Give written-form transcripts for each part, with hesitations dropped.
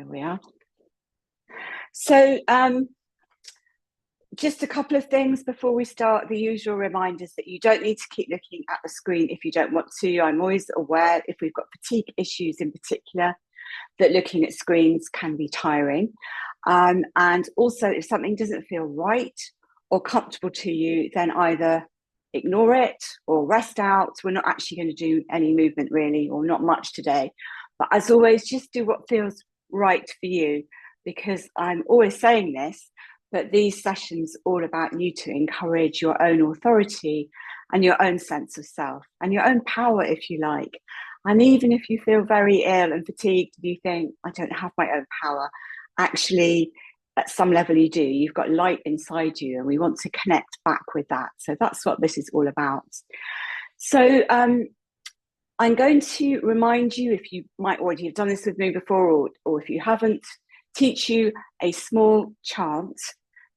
There we are. So just a couple of things before we start. The usual reminders that you don't need to keep looking at the screen if you don't want to. I'm always aware if we've got fatigue issues in particular, that looking at screens can be tiring. And also if something doesn't feel right or comfortable to you, then either ignore it or rest out. We're not actually going to do any movement really, or not much today. But as always, just do what feels right for you, because I'm always saying this, but these sessions are all about you to encourage your own authority and your own sense of self and your own power, if you like. And even if you feel very ill and fatigued, you think, I don't have my own power. Actually, at some level you do. You've got light inside you, and we want to connect back with that. So that's what this is all about. So I'm going to remind you, if you might already have done this with me before, or if you haven't, teach you a small chant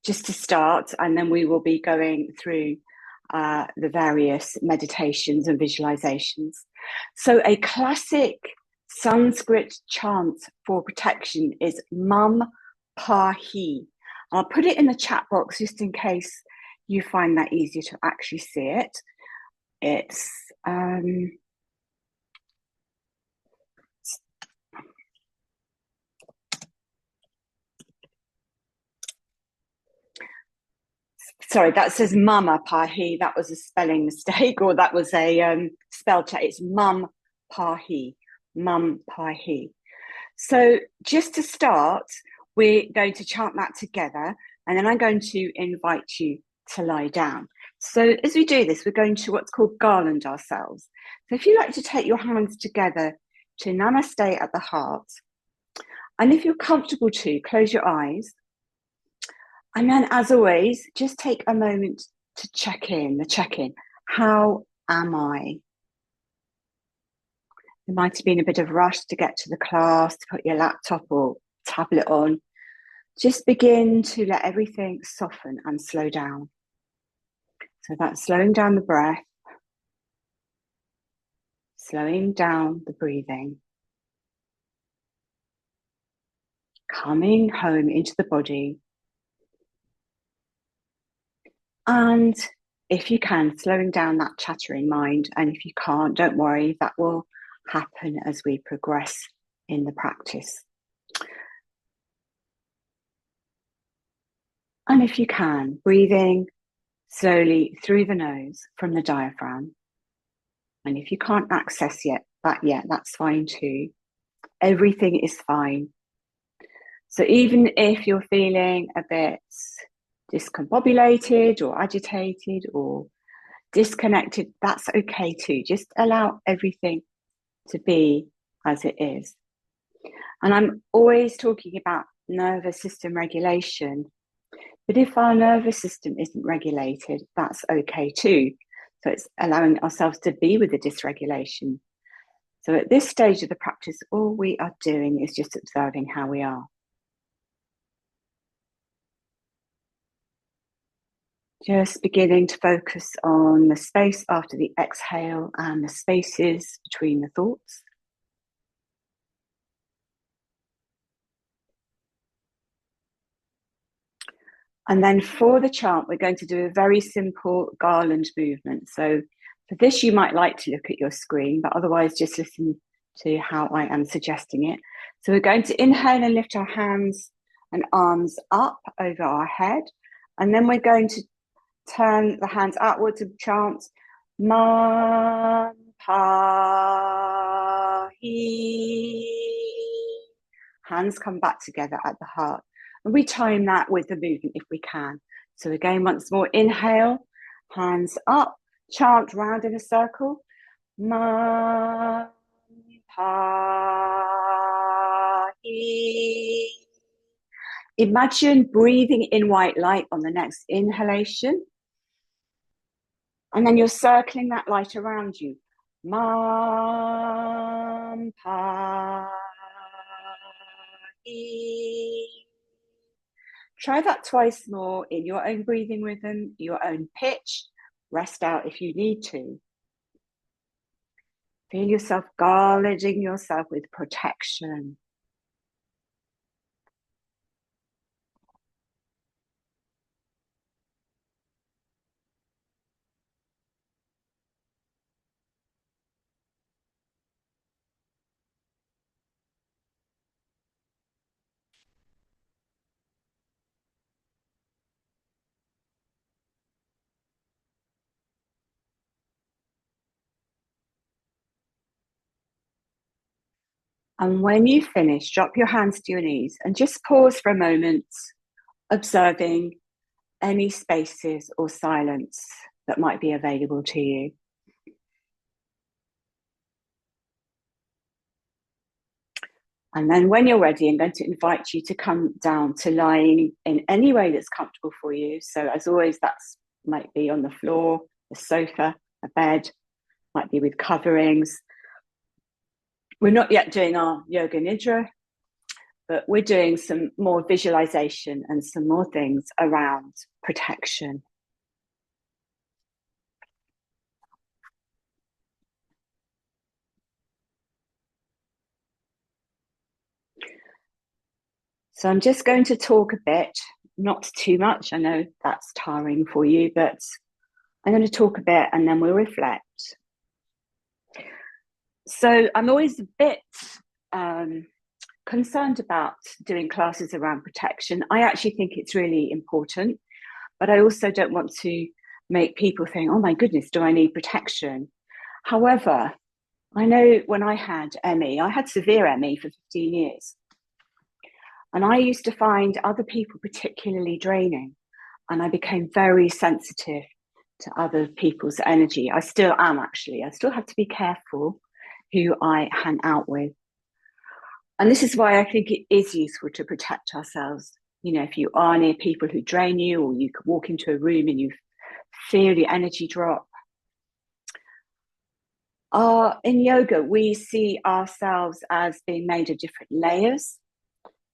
just to start, and then we will be going through the various meditations and visualizations. So a classic Sanskrit chant for protection is Mam Pahi. I'll put it in the chat box just in case you find that easier to actually see it. It's sorry, that says Mama Pahi. That was a spelling mistake, or that was a spell check. It's Mum Pahi, Mum Pahi. So just to start, we're going to chant that together, and then I'm going to invite you to lie down. So as we do this, we're going to what's called garland ourselves. So if you like to take your hands together to Namaste at the heart, and if you're comfortable to, close your eyes. And then, as always, just take a moment to check in. How am I? It might have been a bit of rush to get to the class, to put your laptop or tablet on. Just begin to let everything soften and slow down. So that's slowing down the breath, slowing down the breathing, coming home into the body. And if you can, slowing down that chattering mind. And if you can't, don't worry, that will happen as we progress in the practice. And if you can, breathing slowly through the nose from the diaphragm. And if you can't access that yet, that's fine too. Everything is fine. So even if you're feeling a bit discombobulated or agitated or disconnected, that's okay too. Just allow everything to be as it is. And I'm always talking about nervous system regulation, but if our nervous system isn't regulated, that's okay too. So it's allowing ourselves to be with the dysregulation. So at this stage of the practice, all we are doing is just observing how we are. Just beginning to focus on the space after the exhale and the spaces between the thoughts. And then for the chant, we're going to do a very simple garland movement. So for this, you might like to look at your screen, but otherwise just listen to how I am suggesting it. So we're going to inhale and lift our hands and arms up over our head. And then we're going to turn the hands outwards and chant Man Pa Hi. Hands come back together at the heart. And we time that with the movement if we can. So again, once more, inhale, hands up, chant round in a circle. Man Pa Hi. Imagine breathing in white light on the next inhalation. And then you're circling that light around you. Man Pa Hi. Try that twice more in your own breathing rhythm, your own pitch. Rest out if you need to. Feel yourself garlanding yourself with protection. And when you finish, drop your hands to your knees and just pause for a moment, observing any spaces or silence that might be available to you. And then when you're ready, I'm going to invite you to come down to lying in any way that's comfortable for you. So as always, that might be on the floor, a sofa, a bed, might be with coverings. We're not yet doing our yoga nidra, but we're doing some more visualization and some more things around protection. So I'm just going to talk a bit, not too much. I know that's tiring for you, but I'm going to talk a bit and then we'll reflect. So I'm always a bit concerned about doing classes around protection. I actually think it's really important, but I also don't want to make people think, oh my goodness, do I need protection? However, I know when I had ME, I had severe ME for 15 years. And I used to find other people particularly draining. And I became very sensitive to other people's energy. I still am, actually. I still have to be careful who I hang out with. And this is why I think it is useful to protect ourselves. You know, if you are near people who drain you, or you could walk into a room and you feel the energy drop. In yoga, we see ourselves as being made of different layers.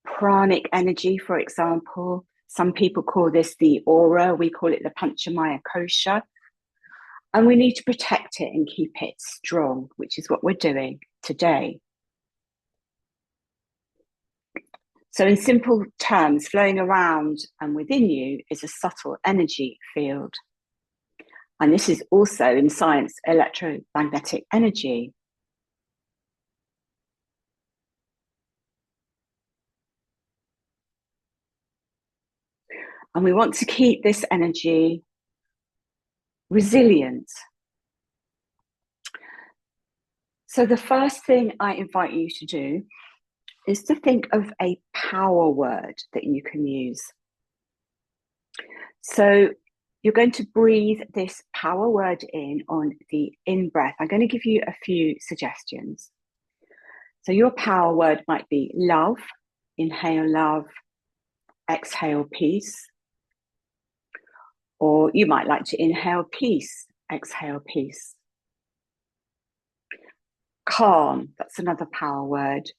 Pranic energy, for example. Some people call this the aura. We call it the Panchamaya Kosha. And we need to protect it and keep it strong, which is what we're doing today. So in simple terms, flowing around and within you is a subtle energy field. And this is also, in science, electromagnetic energy. And we want to keep this energy resilient. So the first thing I invite you to do is to think of a power word that you can use. So you're going to breathe this power word in on the in-breath. I'm going to give you a few suggestions. So your power word might be love. Inhale love, exhale peace. Or you might like to inhale peace, exhale peace. Calm, that's another power word.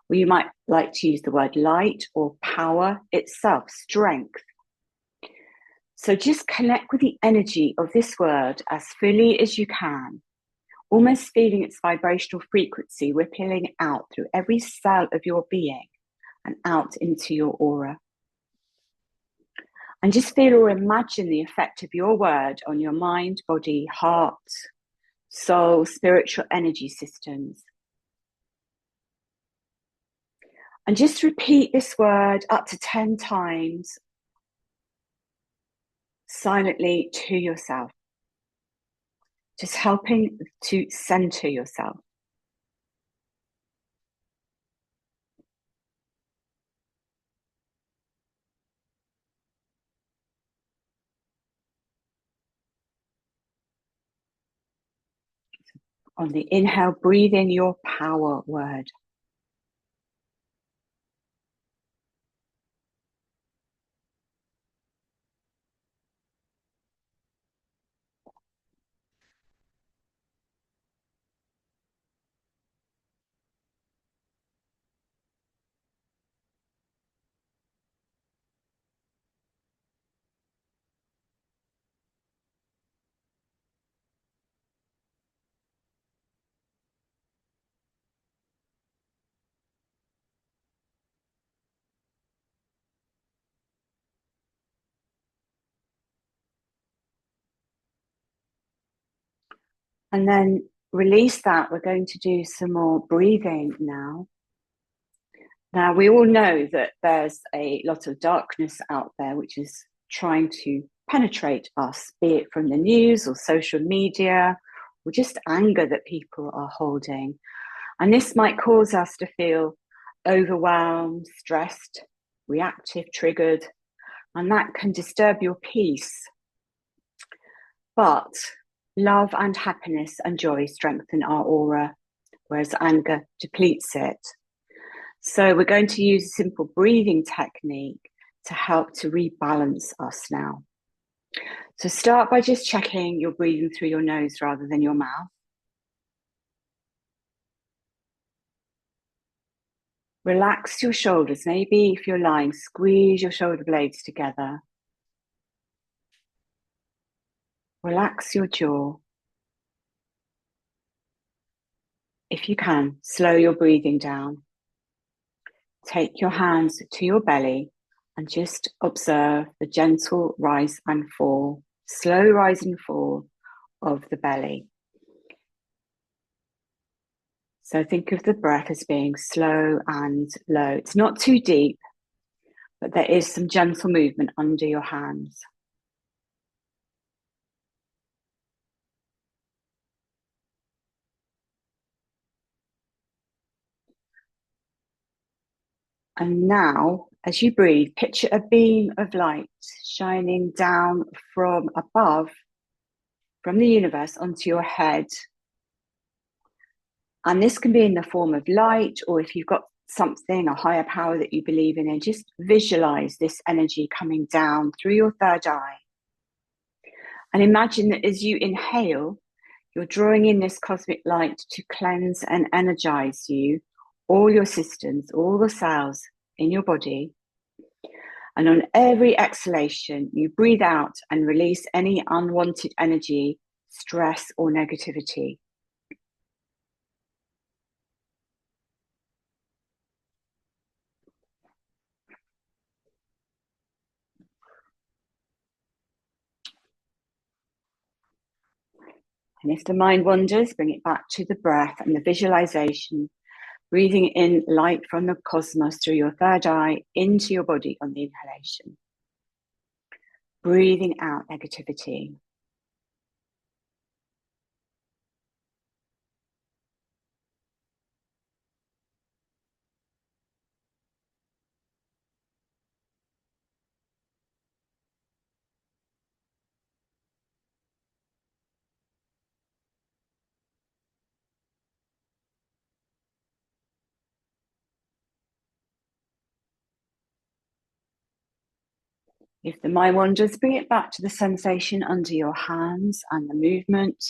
Or you might like to use the word light or power itself, strength. So just connect with the energy of this word as fully as you can, almost feeling its vibrational frequency rippling out through every cell of your being and out into your aura. And just feel or imagine the effect of your word on your mind, body, heart, soul, spiritual energy systems. And just repeat this word up to 10 times silently to yourself, just helping to center yourself. On the inhale, breathe in your power word. And then release that. We're going to do some more breathing now. Now, we all know that there's a lot of darkness out there which is trying to penetrate us, be it from the news or social media, or just anger that people are holding. And this might cause us to feel overwhelmed, stressed, reactive, triggered, and that can disturb your peace. But love and happiness and joy strengthen our aura, whereas anger depletes it. So we're going to use a simple breathing technique to help to rebalance us now. So start by just checking you're breathing through your nose rather than your mouth. Relax your shoulders. Maybe if you're lying, squeeze your shoulder blades together. Relax your jaw. If you can, slow your breathing down. Take your hands to your belly and just observe the gentle rise and fall, slow rise and fall of the belly. So think of the breath as being slow and low. It's not too deep, but there is some gentle movement under your hands. And now, as you breathe, picture a beam of light shining down from above, from the universe, onto your head. And this can be in the form of light, or if you've got something, a higher power that you believe in, and just visualize this energy coming down through your third eye. And imagine that as you inhale, you're drawing in this cosmic light to cleanse and energize you, all your systems, all the cells in your body. And on every exhalation, you breathe out and release any unwanted energy, stress, or negativity. And if the mind wanders, bring it back to the breath and the visualization, breathing in light from the cosmos through your third eye into your body on the inhalation. Breathing out negativity. If the mind wanders, bring it back to the sensation under your hands and the movement.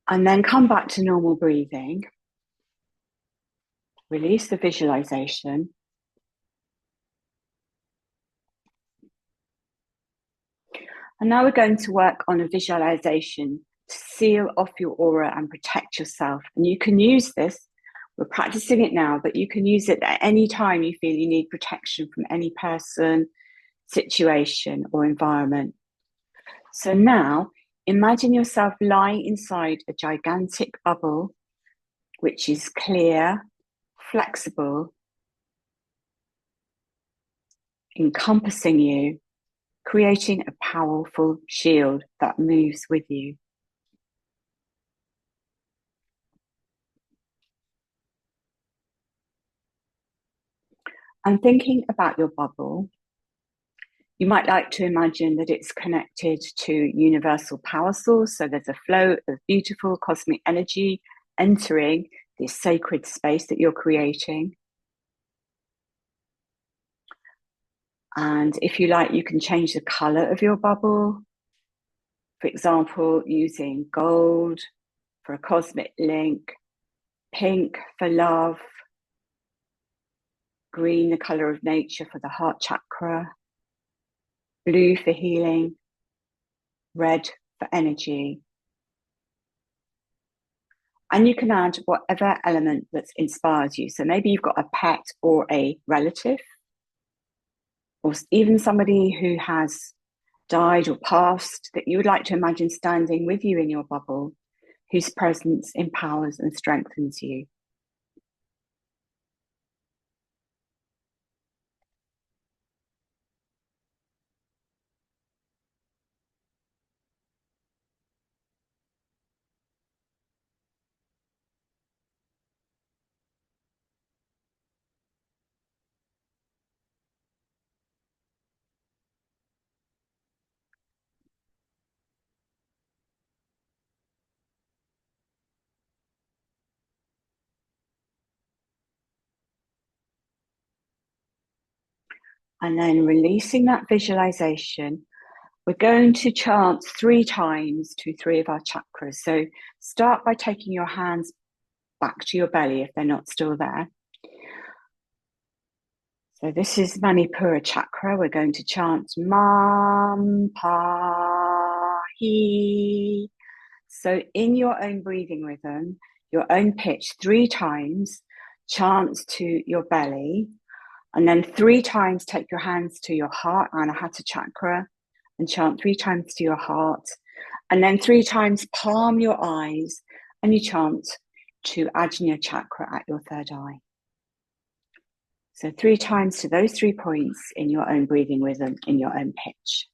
And then come back to normal breathing. Release the visualization. And now we're going to work on a visualization to seal off your aura and protect yourself. And you can use this, we're practicing it now, but you can use it at any time you feel you need protection from any person, situation, or environment. So now, imagine yourself lying inside a gigantic bubble, which is clear, flexible, encompassing you, creating a powerful shield that moves with you. And thinking about your bubble, you might like to imagine that it's connected to universal power source. So there's a flow of beautiful cosmic energy entering this sacred space that you're creating. And if you like, you can change the color of your bubble. For example, using gold for a cosmic link, pink for love, green, the color of nature, for the heart chakra, blue for healing, red for energy. And you can add whatever element that inspires you. So maybe you've got a pet or a relative, or even somebody who has died or passed that you would like to imagine standing with you in your bubble, whose presence empowers and strengthens you. And then releasing that visualization, we're going to chant 3 times to 3 of our chakras. So start by taking your hands back to your belly if they're not still there. So this is Manipura chakra. We're going to chant Mam Pa Hi. So in your own breathing rhythm, your own pitch, 3 times, chant to your belly, and then 3 times take your hands to your heart, Anahata chakra, and chant 3 times to your heart, and then 3 times palm your eyes, and you chant to Ajna chakra at your 3rd eye. So 3 times to those 3 points in your own breathing rhythm, in your own pitch.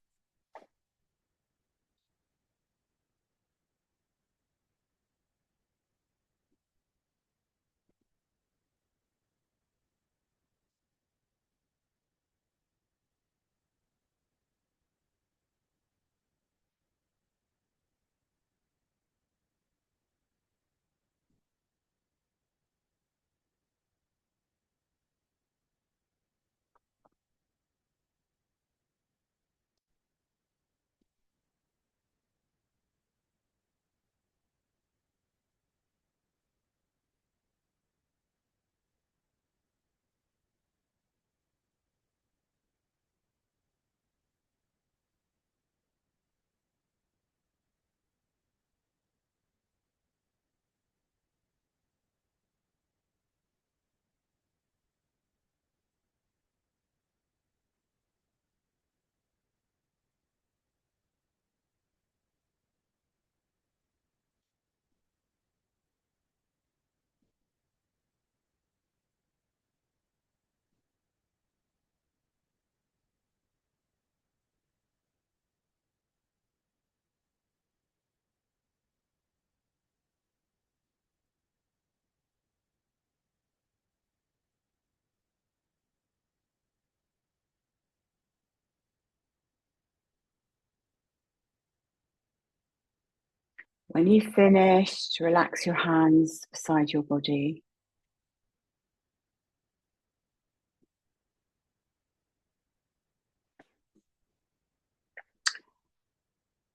When you've finished, relax your hands beside your body.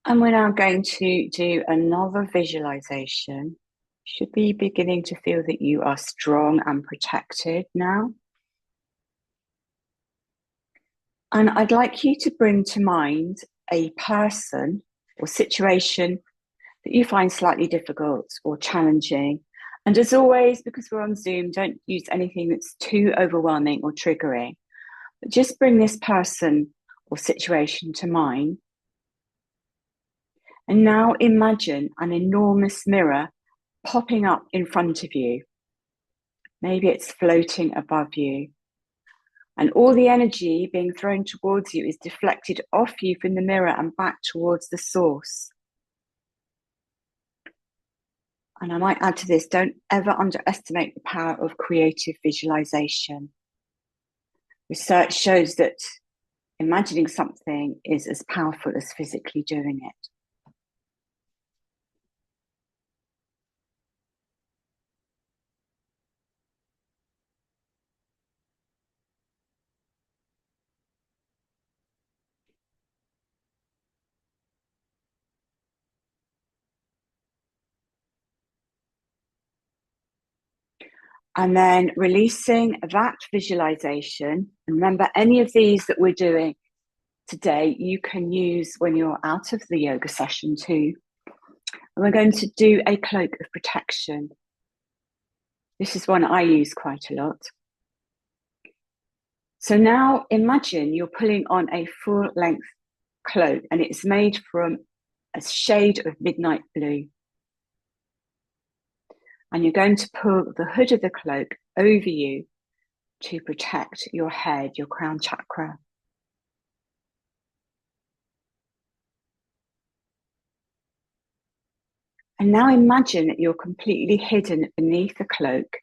And we're now going to do another visualization. You should be beginning to feel that you are strong and protected now. And I'd like you to bring to mind a person or situation that you find slightly difficult or challenging. And as always, because we're on Zoom, don't use anything that's too overwhelming or triggering, but just bring this person or situation to mind. And now imagine an enormous mirror popping up in front of you. Maybe it's floating above you. And all the energy being thrown towards you is deflected off you from the mirror and back towards the source. And I might add to this, don't ever underestimate the power of creative visualization. Research shows that imagining something is as powerful as physically doing it. And then releasing that visualization. And remember, any of these that we're doing today, you can use when you're out of the yoga session too. And we're going to do a cloak of protection. This is one I use quite a lot. So now imagine you're pulling on a full length cloak and it's made from a shade of midnight blue. And you're going to pull the hood of the cloak over you to protect your head, your crown chakra. And now imagine that you're completely hidden beneath the cloak,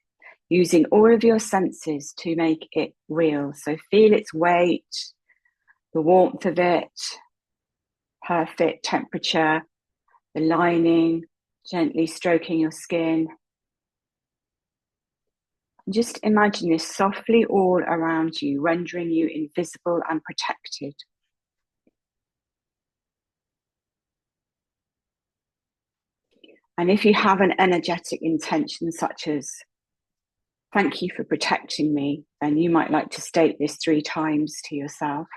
using all of your senses to make it real. So feel its weight, the warmth of it, perfect temperature, the lining, gently stroking your skin. Just imagine this softly all around you, rendering you invisible and protected. And if you have an energetic intention, such as, thank you for protecting me, then you might like to state this 3 times to yourself.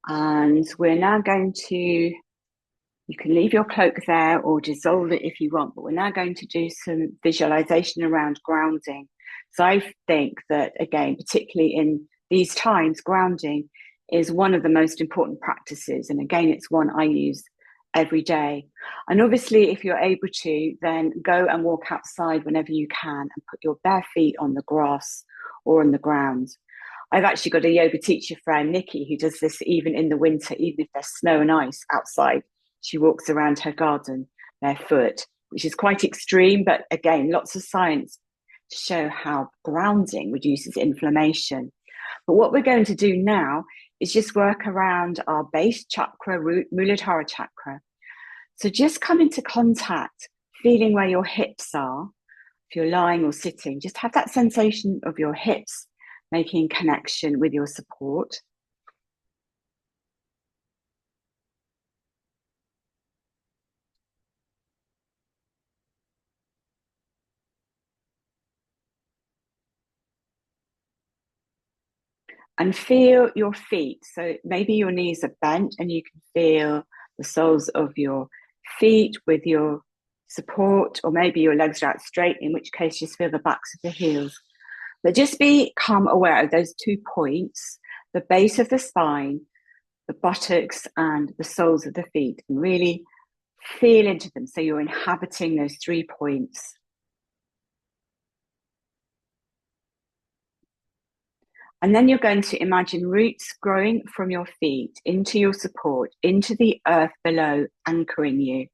And we're now going to, you can leave your cloak there or dissolve it if you want, but we're now going to do some visualization around grounding. So I think that, again, particularly in these times, grounding is one of the most important practices. And again, it's one I use every day. And obviously, if you're able to, then go and walk outside whenever you can and put your bare feet on the grass or on the ground. I've actually got a yoga teacher friend, Nikki, who does this even in the winter, even if there's snow and ice outside. She walks around her garden barefoot, which is quite extreme, but again, lots of science to show how grounding reduces inflammation. But what we're going to do now is just work around our base chakra, Muladhara chakra. So just come into contact, feeling where your hips are. If you're lying or sitting, just have that sensation of your hips making connection with your support. And feel your feet. So maybe your knees are bent and you can feel the soles of your feet with your support, or maybe your legs are out straight, in which case just feel the backs of the heels. But just become aware of those 2 points, the base of the spine, the buttocks, and the soles of the feet, and really feel into them. So you're inhabiting those 3 points. And then you're going to imagine roots growing from your feet into your support, into the earth below, anchoring you.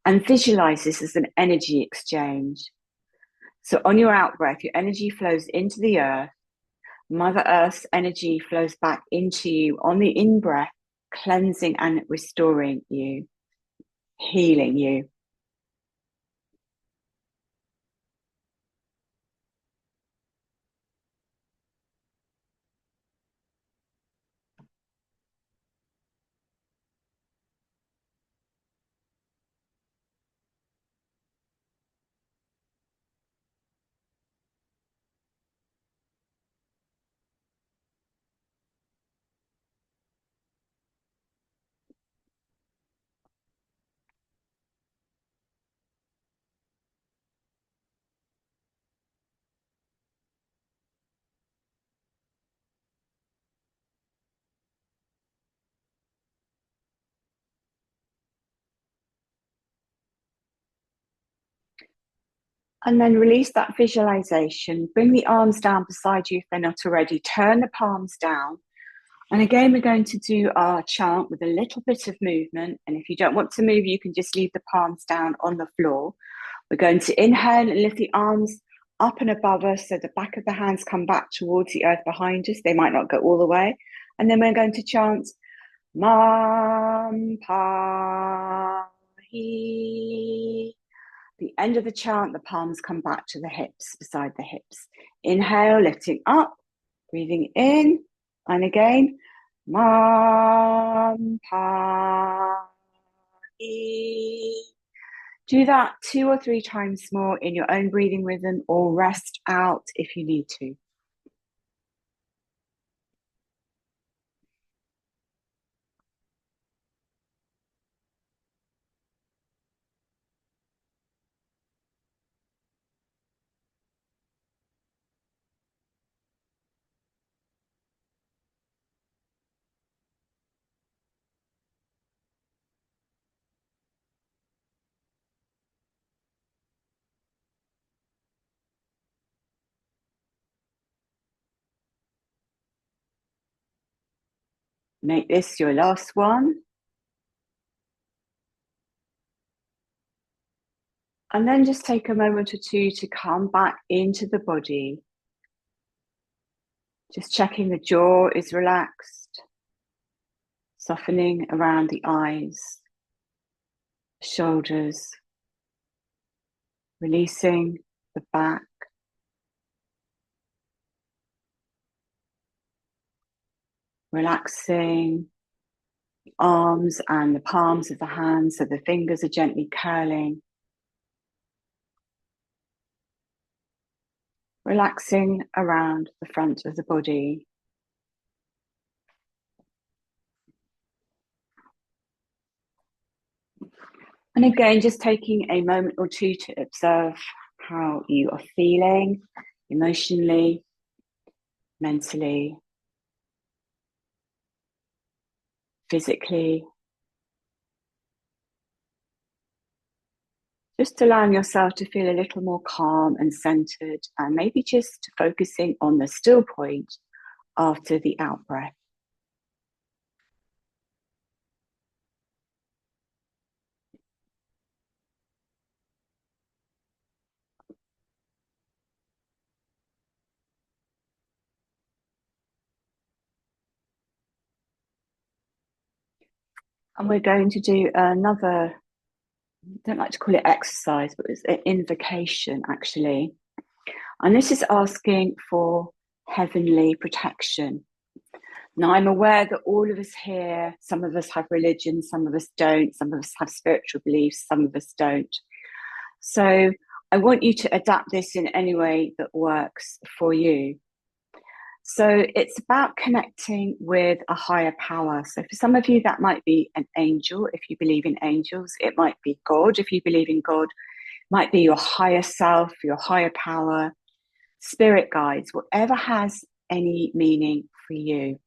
And visualize this as an energy exchange. So on your out breath, your energy flows into the earth. Mother Earth's energy flows back into you on the in breath, cleansing and restoring you, healing you. And then release that visualization. Bring the arms down beside you if they're not already. Turn the palms down. And again, we're going to do our chant with a little bit of movement. And if you don't want to move, you can just leave the palms down on the floor. We're going to inhale and lift the arms up and above us so the back of the hands come back towards the earth behind us. They might not go all the way. And then we're going to chant Mam Pa Hi. The end of the chant, the palms come back to the hips, beside the hips. Inhale, lifting up, breathing in, and again, Mam Pa Hi. Do that 2 or 3 times more in your own breathing rhythm, or rest out if you need to. Make this your last one. And then just take a moment or two to come back into the body. Just checking the jaw is relaxed, softening around the eyes, shoulders, releasing the back, relaxing the arms and the palms of the hands so the fingers are gently curling. Relaxing around the front of the body. And again, just taking a moment or two to observe how you are feeling emotionally, mentally, physically. Just allowing yourself to feel a little more calm and centered, and maybe just focusing on the still point after the out breath. And we're going to do another, I don't like to call it exercise, but it's an invocation actually. And this is asking for heavenly protection. Now, I'm aware that all of us here, some of us have religion, some of us don't, some of us have spiritual beliefs, some of us don't. So I want you to adapt this in any way that works for you. So it's about connecting with a higher power. So for some of you, that might be an angel, if you believe in angels. It might be God, if you believe in God. It might be your higher self, your higher power, spirit guides, whatever has any meaning for you.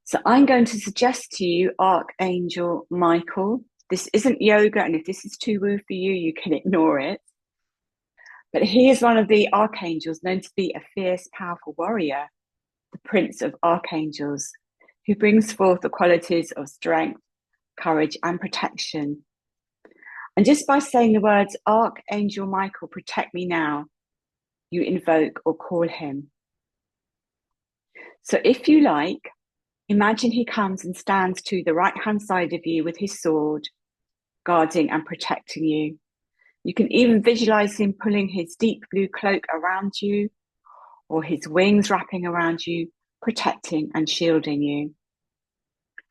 So I'm going to suggest to you Archangel Michael. This isn't yoga, and if this is too woo for you, you can ignore it. But he is one of the archangels known to be a fierce, powerful warrior, the prince of archangels, who brings forth the qualities of strength, courage, and protection. And just by saying the words, Archangel Michael, protect me now, you invoke or call him. So if you like, imagine he comes and stands to the right-hand side of you with his sword, guarding and protecting you. You can even visualize him pulling his deep blue cloak around you, or his wings wrapping around you, protecting and shielding you.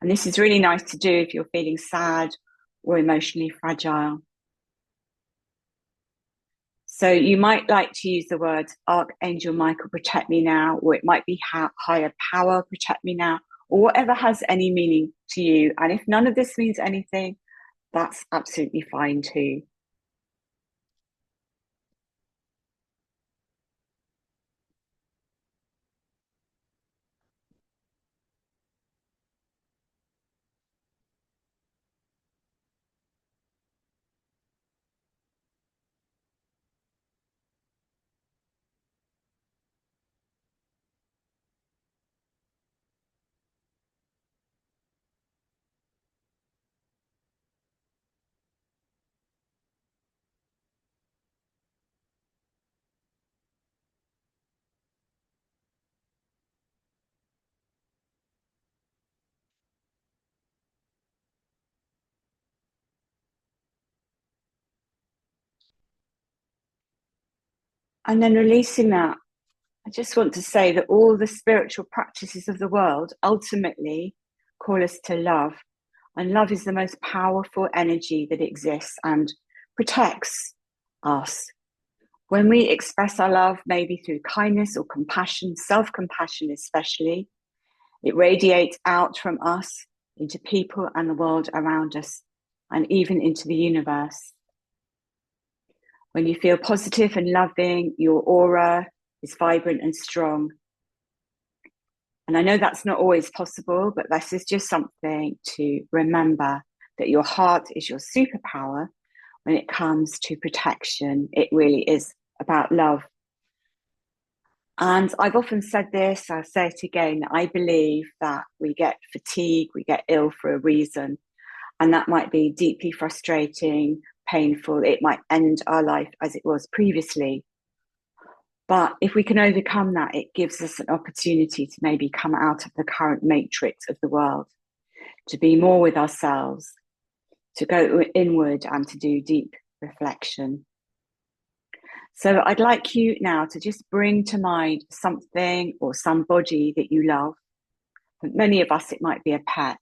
And this is really nice to do if you're feeling sad or emotionally fragile. So you might like to use the words Archangel Michael, protect me now, or it might be higher power, protect me now, or whatever has any meaning to you. And if none of this means anything, that's absolutely fine too. And then releasing that, I just want to say that all the spiritual practices of the world ultimately call us to love. And love is the most powerful energy that exists and protects us. When we express our love, maybe through kindness or compassion, self-compassion especially, it radiates out from us into people and the world around us, and even into the universe. When you feel positive and loving, your aura is vibrant and strong. And I know that's not always possible, but this is just something to remember, that your heart is your superpower when it comes to protection. It really is about love. And I've often said this, I'll say it again, I believe that we get fatigue, we get ill for a reason. And that might be deeply frustrating, painful. It might end our life as it was previously. But if we can overcome that, it gives us an opportunity to maybe come out of the current matrix of the world, to be more with ourselves, to go inward and to do deep reflection. So I'd like you now to just bring to mind something or somebody that you love. For many of us, it might be a pet.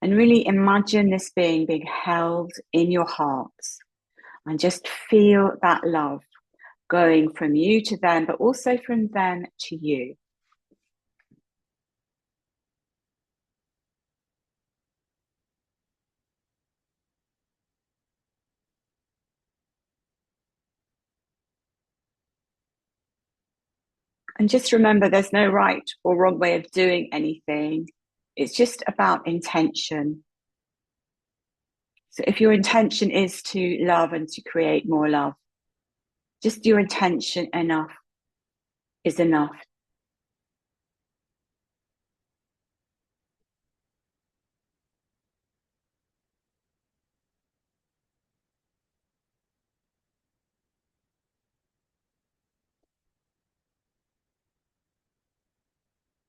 And really imagine this being held in your heart, and just feel that love going from you to them, but also from them to you. And just remember, there's no right or wrong way of doing anything. It's just about intention. So if your intention is to love and to create more love, just your intention enough is enough.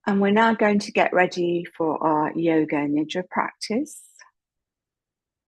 And we're now going to get ready for our yoga nidra practice.